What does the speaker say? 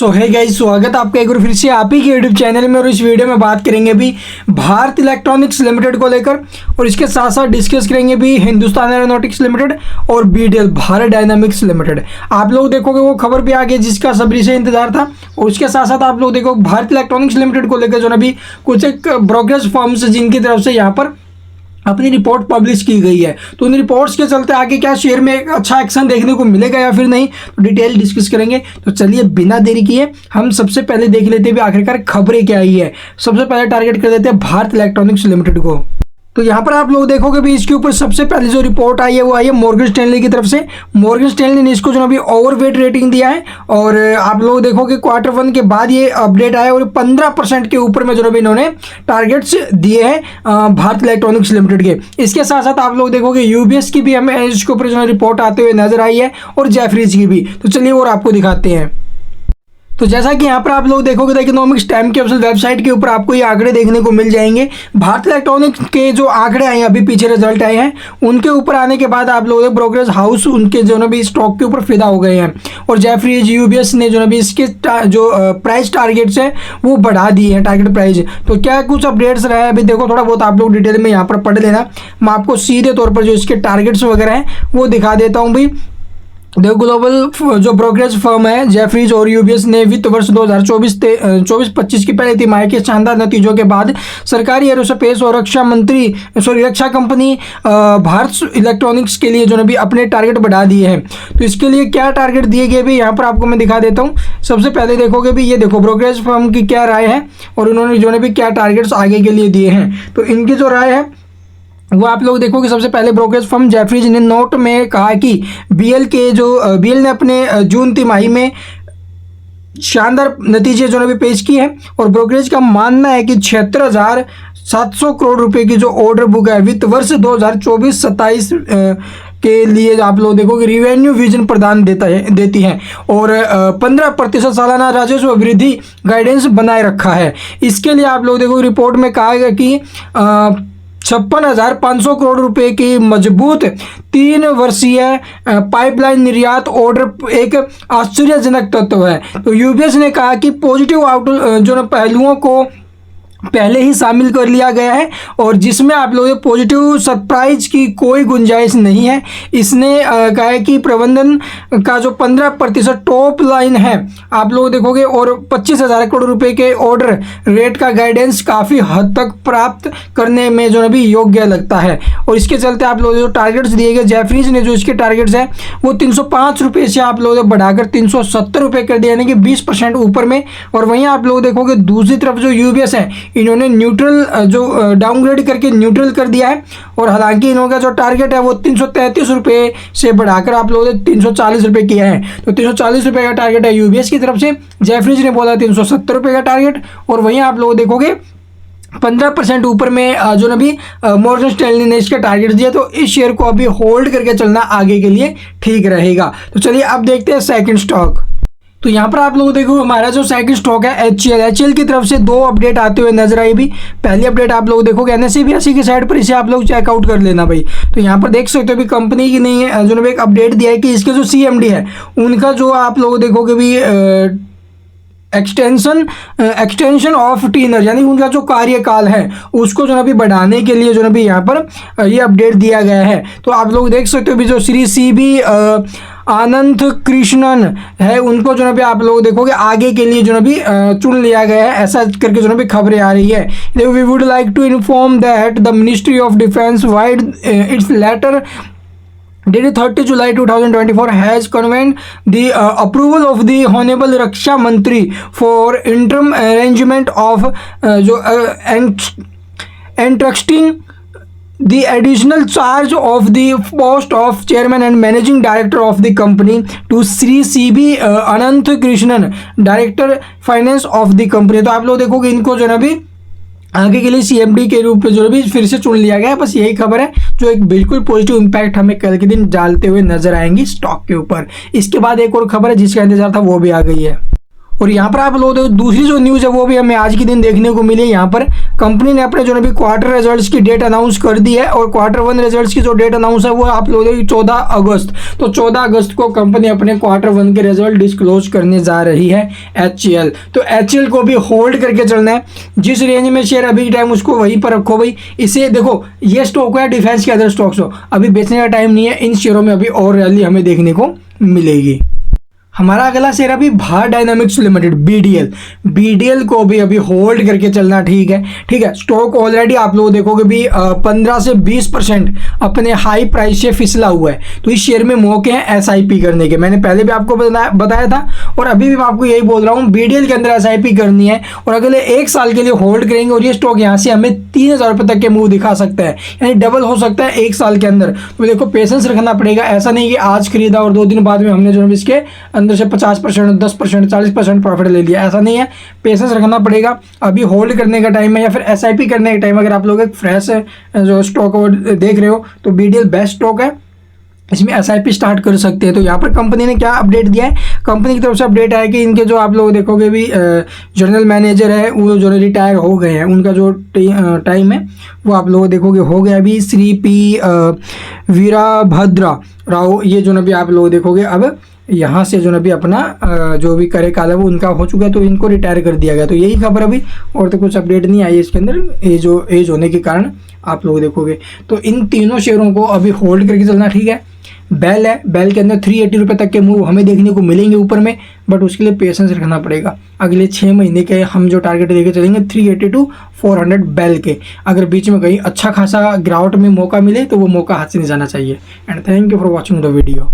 सो है गाइस, स्वागत आपका एक बार फिर से आप ही के यूट्यूब चैनल में। और इस वीडियो में बात करेंगे भी भारत इलेक्ट्रॉनिक्स लिमिटेड को लेकर, और इसके साथ साथ डिस्कस करेंगे भी हिंदुस्तान एरोनॉटिक्स लिमिटेड और बीडीएल भारत डायनामिक्स लिमिटेड। आप लोग देखोगे वो खबर भी आ गई जिसका सब्री से इंतजार था। और उसके साथ साथ आप लोग देखो भारत इलेक्ट्रॉनिक्स लिमिटेड को लेकर जो ना भी कुछ एक ब्रोकरेज फर्म्स जिनकी तरफ से यहाँ पर अपनी रिपोर्ट पब्लिश की गई है, तो उन रिपोर्ट्स के चलते आगे क्या शेयर में एक अच्छा एक्शन देखने को मिलेगा या फिर नहीं, तो डिटेल डिस्कस करेंगे। तो चलिए बिना देरी किए हम सबसे पहले देख लेते हैं आखिरकार खबरें क्या आई है। सबसे पहले टारगेट कर देते हैं भारत इलेक्ट्रॉनिक्स लिमिटेड को। तो यहाँ पर आप लोग देखोगे भी इसके ऊपर सबसे पहले जो रिपोर्ट आई है वो आई है मॉर्गन स्टैनली की तरफ से। मॉर्गन स्टैनली ने इसको जो अभी ओवरवेट रेटिंग दिया है, और आप लोग देखोगे Q1 के बाद ये अपडेट आया और 15% के ऊपर में जो अभी इन्होंने टारगेट्स दिए हैं भारत इलेक्ट्रॉनिक्स लिमिटेड के। इसके साथ साथ आप लोग देखोगे यूबीएस की भी हमें इसके ऊपर जो रिपोर्ट आते हुए नजर आई है, और जेफरीज की भी। तो चलिए और आपको दिखाते हैं। तो जैसा कि यहाँ पर आप लोग देखोगे इकोनॉमिक्स टाइम के वेबसाइट के ऊपर आपको ये आंकड़े देखने को मिल जाएंगे। भारत इलेक्ट्रॉनिक्स के जो आंकड़े आए हैं, अभी पीछे रिजल्ट आए हैं, उनके ऊपर आने के बाद आप लोग ब्रोकरेज हाउस उनके जो ना भी स्टॉक के ऊपर फिदा हो गए हैं, और जेफरीज यूबीएस ने जो ना भी इसके जो प्राइस टारगेट्स है वो बढ़ा दिए हैं, टारगेट प्राइस। तो क्या कुछ अपडेट्स रहे हैं अभी देखो, थोड़ा बहुत आप लोग डिटेल में यहाँ पर पढ़ लेना। मैं आपको सीधे तौर पर जो इसके टारगेट्स वगैरह हैं वो दिखा देता हूँ भाई। देखो ग्लोबल जो ब्रोकरेज फर्म है जेफरीज और यूबीएस ने वित्त वर्ष 2024-25 की पहली तिमाही के शानदार नतीजों के बाद सरकारी एरोस्पेस और रक्षा कंपनी भारत इलेक्ट्रॉनिक्स के लिए जो ना भी अपने टारगेट बढ़ा दिए हैं। तो इसके लिए क्या टारगेट दिए गए भी यहाँ पर आपको मैं दिखा देता हूँ। सबसे पहले देखोगे भी ये देखो ब्रोकरेज फर्म की क्या राय है, और उन्होंने जो ना भी क्या टारगेट्स आगे के लिए दिए हैं। तो इनकी जो राय है वो आप लोग देखोगे। सबसे पहले ब्रोकरेज फर्म जेफरीज ने नोट में कहा कि बीएल ने अपने जून तिमाही में शानदार नतीजे जो भी पेश किए हैं, और ब्रोकरेज का मानना है कि 76,700 करोड़ रुपए की जो ऑर्डर बुक है वित्त वर्ष 2024-27 के लिए आप लोग देखोगे रिवेन्यू विजन प्रदान देती है, और 15% सालाना राजस्व वृद्धि गाइडेंस बनाए रखा है। इसके लिए आप लोग देखो रिपोर्ट में कहा गया कि 56,500 करोड़ रुपए की मजबूत 3 वर्षीय पाइपलाइन निर्यात ऑर्डर एक आश्चर्यजनक तत्व है। तो यूबीएस ने कहा कि पॉजिटिव जो पहलुओं को पहले ही शामिल कर लिया गया है, और जिसमें आप लोगों पॉजिटिव सरप्राइज की कोई गुंजाइश नहीं है। इसने कहा है कि प्रबंधन का जो 15% टॉप लाइन है आप लोग देखोगे, और 25,000 करोड़ रुपए के ऑर्डर रेट का गाइडेंस काफ़ी हद तक प्राप्त करने में जो भी योग्य लगता है। और इसके चलते आप लोग जो टारगेट्स दिए गए जेफरीज ने जो इसके टारगेट्स हैं वो 305 रुपये से आप लोग बढ़ाकर 370 रुपये कर दिया, यानी कि 20% ऊपर में। और वहीं आप लोग देखोगे दूसरी तरफ जो यूबीएस है इन्होंने न्यूट्रल जो डाउनग्रेड करके न्यूट्रल कर दिया है, और हालांकि इन्होंने जो टारगेट है वो 333 रुपये से बढ़ाकर आप लोगों ने 340 रुपये किया है। तो 340 रुपये का टारगेट है यूबीएस की तरफ से, जेफरीज ने बोला 370 रुपये का टारगेट। और वहीं आप लोग देखोगे 15% ऊपर में जो ना भी मॉर्गन स्टैनली ने इसका टारगेट दिया। तो इस शेयर को अभी होल्ड करके चलना आगे के लिए ठीक रहेगा। तो चलिए अब देखते हैं सेकंड स्टॉक। तो यहाँ पर आप लोग देखो हमारा जो सेकंड स्टॉक है एचसीएल की तरफ से 2 अपडेट आते हुए नजर आई भी। पहली अपडेट आप लोग देखोगे एनएसई बीएसई की साइड पर, इसे आप लोग चेकआउट कर लेना भाई। तो यहाँ पर देख सकते हो भी कंपनी की नहीं है जो एक अपडेट दिया है कि इसके जो सीएमडी है उनका जो आप लोग देखोगे भी एक्सटेंशन ऑफ टीनर, यानी उनका जो कार्यकाल है उसको जो अभी बढ़ाने के लिए जो अभी यहाँ पर ये अपडेट दिया गया है। तो आप लोग देख सकते हो भी जो श्री सीबी आनंद कृष्णन है उनको जो अभी आप लोग देखोगे आगे के लिए जो अभी चुन लिया गया है, ऐसा करके जो अभी खबरें आ रही है। We would like to inform that the ministry of defence vide its letter dated 30 July 2024 has convened the approval of the Honorable Raksha Mantri for interim arrangement of entrusting the additional charge of the post of chairman and managing director of the company to Sri CB Ananth Krishnan, director finance of the company। तो आप लोग देखोगे इनको जो ना भी आगे के लिए सीएमडी के रूप में जो भी फिर से चुन लिया गया है। बस यही खबर है जो एक बिल्कुल पॉजिटिव इम्पैक्ट हमें कल के दिन डालते हुए नजर आएंगी स्टॉक के ऊपर। इसके बाद एक और खबर है जिसका इंतजार था वो भी आ गई है। और यहाँ पर आप लोग दूसरी जो न्यूज़ है वो भी हमें आज के दिन देखने को मिली है। यहाँ पर कंपनी ने अपने जो है क्वार्टर रिजल्ट्स की डेट अनाउंस कर दी है और क्वार्टर 1 रिजल्ट्स की जो डेट अनाउंस है वो आप लोग 14 अगस्त। तो 14 अगस्त को कंपनी अपने क्वार्टर 1 के रिजल्ट डिस्क्लोज करने जा रही है HCL। तो HCL को भी होल्ड करके चलना है, जिस रेंज में शेयर अभी के टाइम उसको वहीं पर रखो भाई। इसे देखो, ये स्टॉक है डिफेंस के अदर स्टॉक्स हो, अभी बेचने का टाइम नहीं है। इन शेयरों में अभी और रैली हमें देखने को मिलेगी। हमारा अगला शेयर अभी भारत डायनामिक्स लिमिटेड BDL को भी अभी होल्ड करके चलना ठीक है। स्टॉक ऑलरेडी आप लोग देखोगे भी 15 से 20% अपने हाई प्राइस से फिसला हुआ है। तो इस शेयर में मौके हैं SIP करने के। मैंने पहले भी आपको बताया था और अभी भी मैं आपको यही बोल रहा हूँ, BDL के अंदर SIP करनी है और अगले 1 साल के लिए होल्ड करेंगे और ये स्टॉक यहाँ से हमें 3000 रुपये तक के मूव दिखा सकता है, यानी डबल हो सकता है 1 साल के अंदर। तो देखो पेशेंस रखना पड़ेगा, ऐसा नहीं कि आज खरीदा और 2 दिन बाद में हमने जो है इसके अंदर से 50%, 10%, 40% प्रॉफिट ले लिया, ऐसा नहीं है। पेशेंस रखना पड़ेगा। अभी होल्ड करने का टाइम है या फिर SIP करने का टाइम। अगर आप लोग एक फ्रेश जो स्टॉक देख रहे हो तो BDL बेस्ट स्टॉक है, इसमें SIP स्टार्ट कर सकते हैं। तो यहाँ पर कंपनी ने क्या अपडेट दिया है, कंपनी की तरफ से अपडेट है कि इनके जो आप लोग देखोगे भी जनरल मैनेजर है वो जो रिटायर हो गए हैं, उनका जो टाइम है वो आप लोग देखोगे हो गया अभी। श्री P वीरभद्र राव, ये जो भी आप लोग देखोगे अब यहाँ से जो भी अपना जो भी कार्यकाल है वो उनका हो चुका है, तो इनको रिटायर कर दिया गया। तो यही खबर अभी, और तो कुछ अपडेट नहीं आई है इसके अंदर एज होने के कारण आप लोग देखोगे। तो इन तीनों शेयरों को अभी होल्ड करके चलना ठीक है। बेल है, बेल के अंदर 380 रुपये तक के मूव हमें देखने को मिलेंगे ऊपर में, बट उसके लिए पेशेंस रखना पड़ेगा। अगले 6 महीने के हम जो टारगेट लेके चलेंगे 380 to 400 बेल के। अगर बीच में कहीं अच्छा खासा गिरावट में मौका मिले तो वो मौका हाथ से नहीं जाना चाहिए। And thank you for watching the video.